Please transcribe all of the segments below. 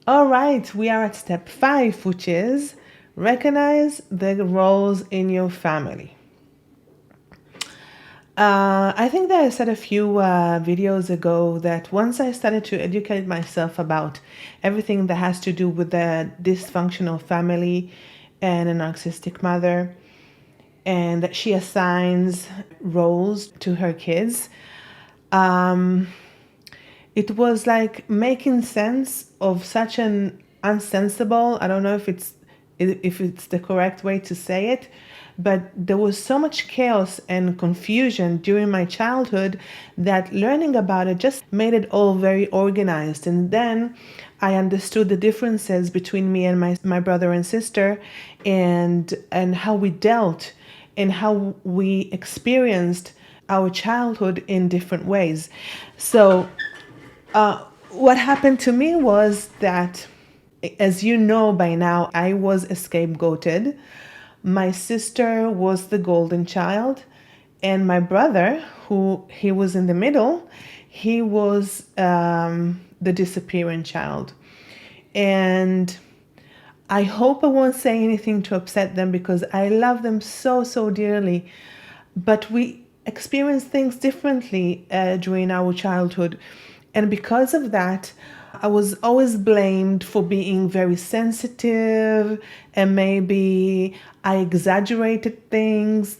All right, we are at step 5, which is recognize the roles in your family. I think that I said a few videos ago that once I started to educate myself about everything that has to do with the dysfunctional family and a narcissistic mother, and that she assigns roles to her kids, it was like making sense of such an unsensible, I don't know if it's the correct way to say it, but there was so much chaos and confusion during my childhood that learning about it just made it all very organized. And then I understood the differences between me and my brother and sister, and how we dealt and how we experienced our childhood in different ways. So what happened to me was that, as you know by now, I was scapegoated. My sister was the golden child, and my brother, who he was in the middle, he was the disappearing child. And I hope I won't say anything to upset them because I love them so, so dearly. But we experienced things differently during our childhood. And because of that, I was always blamed for being very sensitive, and maybe I exaggerated things.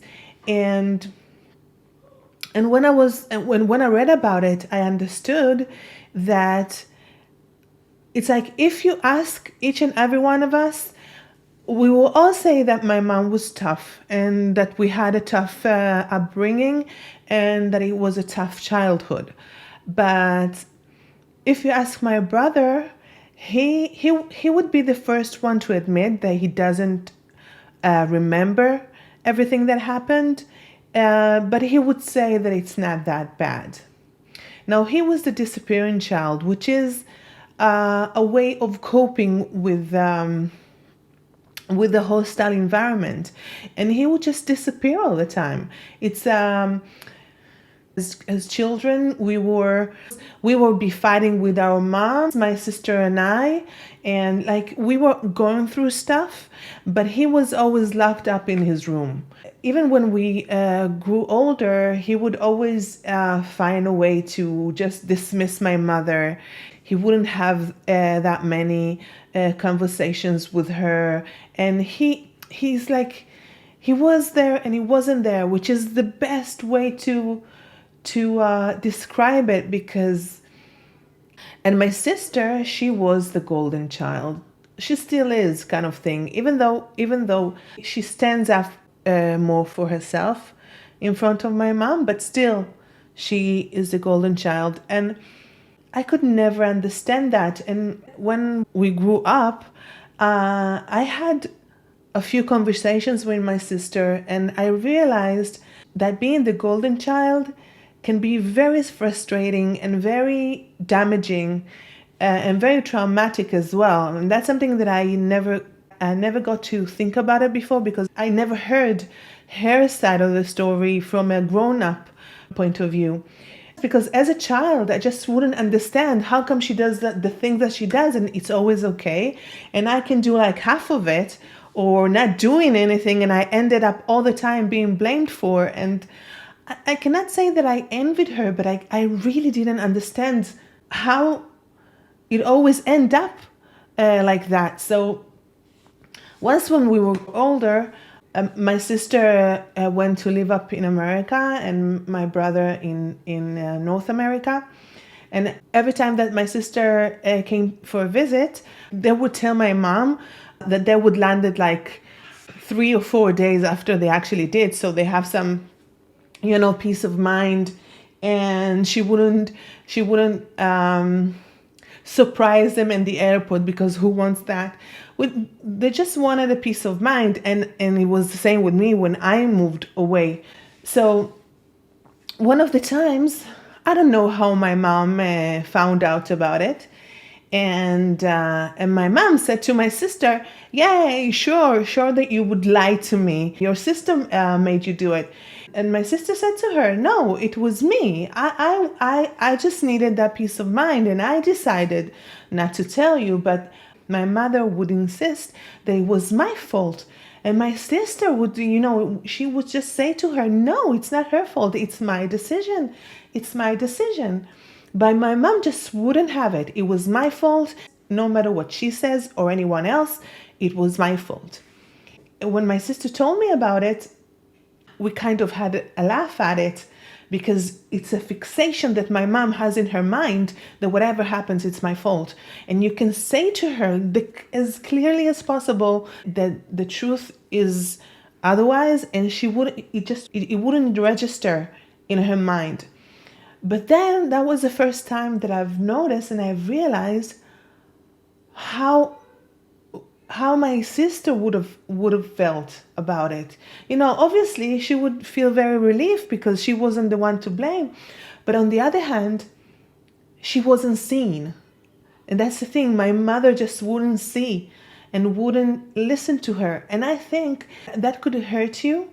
And when I read about it, I understood that it's like if you ask each and every one of us, we will all say that my mom was tough and that we had a tough upbringing and that it was a tough childhood. But if you ask my brother, he would be the first one to admit that he doesn't remember everything that happened, but he would say that it's not that bad. Now, he was the disappearing child, which is a way of coping with the hostile environment, and he would just disappear all the time. It's as children, we would be fighting with our moms, my sister and I, and like we were going through stuff, but he was always locked up in his room. Even when we grew older, he would always find a way to just dismiss my mother. He wouldn't have that many conversations with her, and he's like, he was there and he wasn't there, which is the best way to describe it. Because, and my sister, she was the golden child. She still is, kind of thing, even though she stands up more for herself in front of my mom, but still she is the golden child. And I could never understand that. And when we grew up, I had a few conversations with my sister, and I realized that being the golden child can be very frustrating and very damaging and very traumatic as well. And that's something that I never got to think about it before, because I never heard her side of the story from a grown-up point of view. Because as a child, I just wouldn't understand how come she does the things that she does and it's always okay, and I can do like half of it or not doing anything, and I ended up all the time being blamed for. And I cannot say that I envied her, but I really didn't understand how it always end up like that. So once when we were older, my sister went to live up in America and my brother in North America. And every time that my sister came for a visit, they would tell my mom that they would land it like 3 or 4 days after they actually did. So they have some, peace of mind, and she wouldn't surprise them in the airport, because who wants that? They just wanted a peace of mind, and it was the same with me when I moved away. So one of the times, I don't know how my mom found out about it, and my mom said to my sister, "Yay, sure that you would lie to me. Your sister made you do it." And my sister said to her, no, it was me. I just needed that peace of mind, and I decided not to tell you. But my mother would insist that it was my fault. And my sister would, she would just say to her, no, it's not her fault. It's my decision. It's my decision. But my mom just wouldn't have it. It was my fault. No matter what she says or anyone else, it was my fault. When my sister told me about it, we kind of had a laugh at it, because it's a fixation that my mom has in her mind that whatever happens, it's my fault. And you can say to her as clearly as possible that the truth is otherwise, and she wouldn't, it wouldn't register in her mind. But then that was the first time that I've noticed and I've realized how my sister would have felt about it. Obviously she would feel very relieved because she wasn't the one to blame. But on the other hand, she wasn't seen. And that's the thing, my mother just wouldn't see and wouldn't listen to her. And I think that could hurt you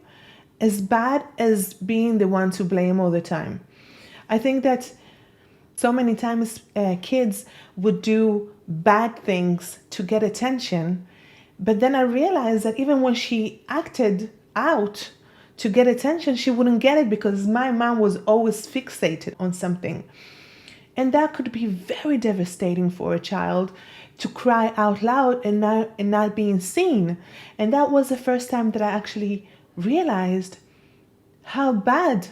as bad as being the one to blame all the time. I think that so many times kids would do bad things to get attention. But then I realized that even when she acted out to get attention, she wouldn't get it because my mom was always fixated on something. And that could be very devastating for a child, to cry out loud and not being seen. And that was the first time that I actually realized how bad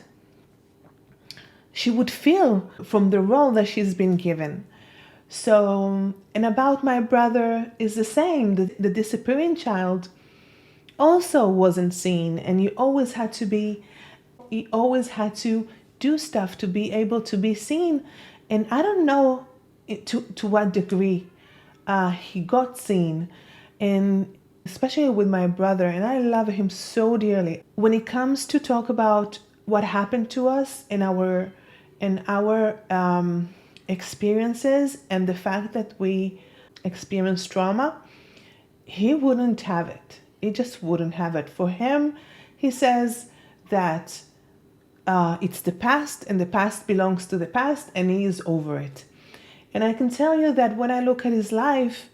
she would feel from the role that she's been given. So, and about my brother is the same. The disappearing child also wasn't seen, and he always had to do stuff to be able to be seen. And I don't know to what degree he got seen, and especially with my brother, and I love him so dearly. When it comes to talk about what happened to us in our experiences and the fact that we experienced trauma, he wouldn't have it. He just wouldn't have it. For him, he says that it's the past, and the past belongs to the past, and he is over it. And I can tell you that when I look at his life,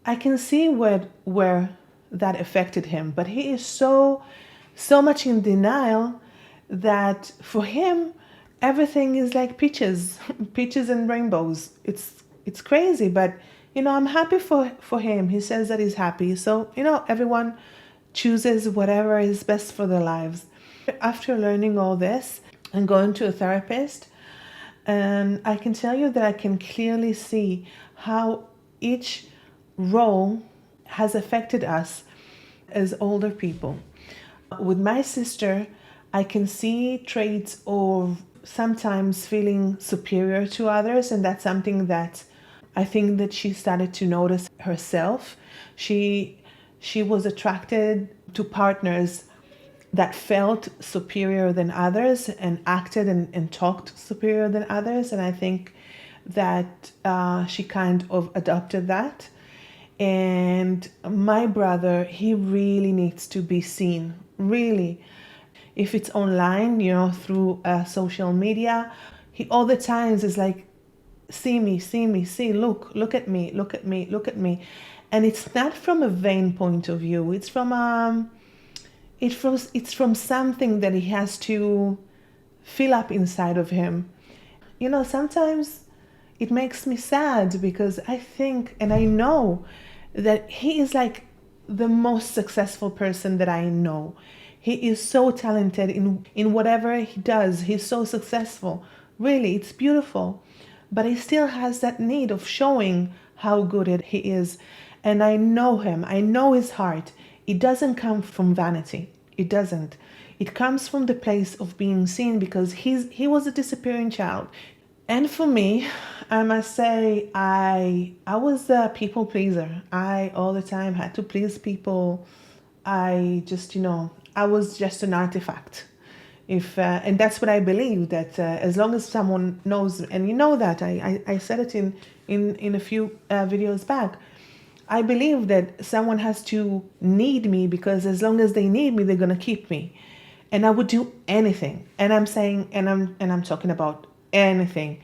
I can see where that affected him. But he is so much in denial that for him, everything is like peaches and rainbows. It's crazy, but I'm happy for him. He says that he's happy. So, everyone chooses whatever is best for their lives. After learning all this and going to a therapist, and I can tell you that I can clearly see how each role has affected us as older people. With my sister, I can see traits of sometimes feeling superior to others, and that's something that I think that she started to notice herself. She was attracted to partners that felt superior than others and acted and talked superior than others, and I think that she kind of adopted that. And my brother, he really needs to be seen, really. If it's online, through social media, he all the times is like, see me, look at me, look at me, look at me. And it's not from a vain point of view. It's from something that he has to fill up inside of him. Sometimes it makes me sad because I think and I know that he is like the most successful person that I know. He is so talented in whatever he does. He's so successful. Really, it's beautiful. But he still has that need of showing how good he is. And I know him. I know his heart. It doesn't come from vanity. It doesn't. It comes from the place of being seen because he was a disappearing child. And for me, I must say, I was a people pleaser. I all the time had to please people. I just, I was just an artifact. And that's what I believe, that as long as someone knows, and that, I said it in a few videos back, I believe that someone has to need me because as long as they need me, they're going to keep me. and I would do anything. And I'm saying, and I'm talking about anything,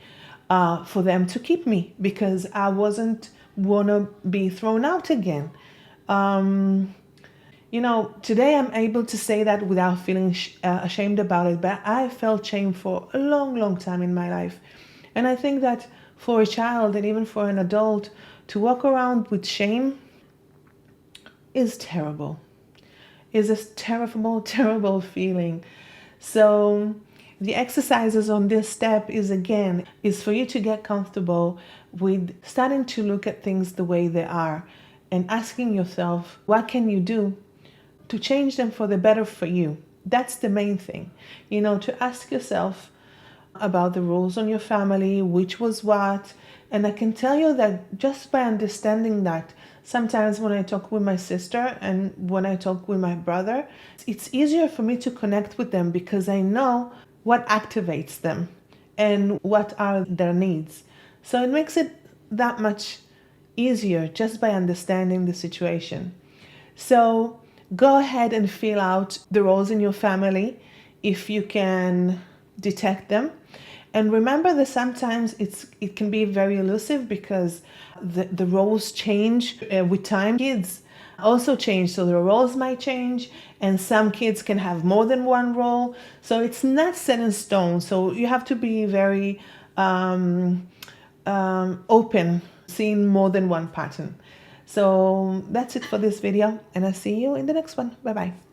for them to keep me, because I wasn't wanna be thrown out again. Today I'm able to say that without feeling ashamed about it, but I felt shame for a long, long time in my life. And I think that for a child and even for an adult to walk around with shame is terrible. Is a terrible, terrible feeling. So the exercises on this step is for you to get comfortable with starting to look at things the way they are and asking yourself, what can you do to change them for the better for you? That's the main thing. To ask yourself about the rules on your family, which was what. And I can tell you that just by understanding that, sometimes when I talk with my sister and when I talk with my brother, it's easier for me to connect with them because I know what activates them and what are their needs. So it makes it that much easier just by understanding the situation. So go ahead and fill out the roles in your family if you can detect them. And remember that sometimes it can be very elusive because the roles change with time. Kids also change, so the roles might change, and some kids can have more than one role. So it's not set in stone. So you have to be very open, seeing more than one pattern. So that's it for this video, and I'll see you in the next one. Bye bye.